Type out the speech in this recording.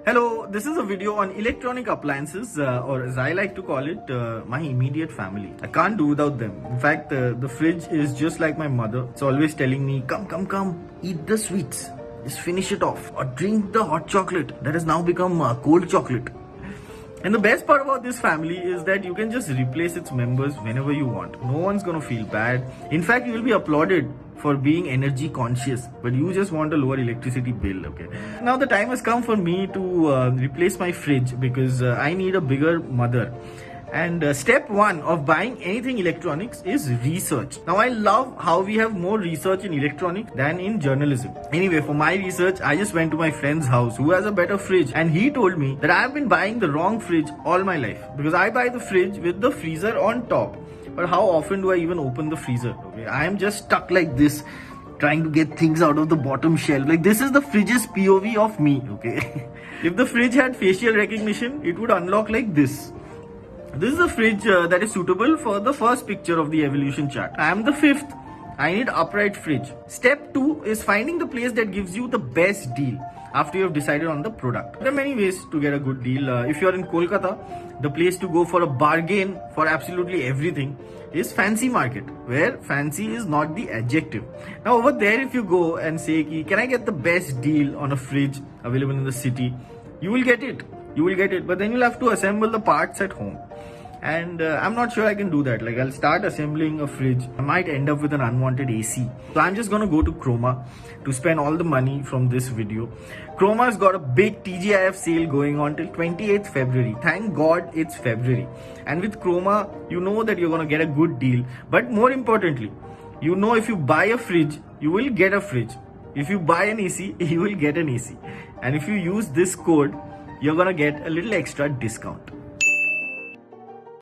Hello, this is a video on electronic appliances, or as I like to call it, my immediate family. I can't do without them. In fact, the fridge is just like my mother. It's always telling me, come, eat the sweets. Just finish it off. Or drink the hot chocolate that has now become cold chocolate. And the best part about this family is that you can just replace its members whenever you want. No one's gonna feel bad. In fact, you will be applauded for being energy conscious, but you just want a lower electricity bill, okay? Now the time has come for me to replace my fridge because I need a bigger mother. And step one of buying anything electronics is research. Now I love how we have more research in electronics than in journalism. Anyway, for my research, I just went to my friend's house who has a better fridge, and he told me that I have been buying the wrong fridge all my life because I buy the fridge with the freezer on top. But how often do I even open the freezer? Okay, I am just stuck like this, trying to get things out of the bottom shelf. Like, this is the fridge's POV of me, okay? If the fridge had facial recognition, it would unlock like this. This is a fridge that is suitable for the first picture of the evolution chart. I am the fifth. I need upright fridge. Step 2 is finding the place that gives you the best deal after you have decided on the product. There are many ways to get a good deal. If you are in Kolkata, the place to go for a bargain for absolutely everything is Fancy Market, where fancy is not the adjective. Now over there, if you go and say, can I get the best deal on a fridge available in the city? You will get it. You will get it, but then you'll have to assemble the parts at home. And I'm not sure I can do that. Like, I'll start assembling a fridge. I might end up with an unwanted AC. So I'm just gonna go to Croma to spend all the money from this video. Chroma's got a big TGIF sale going on till 28th February. Thank God it's February. And with Croma, you know that you're gonna get a good deal. But more importantly, you know if you buy a fridge, you will get a fridge. If you buy an AC, you will get an AC. And if you use this code, you're gonna get a little extra discount.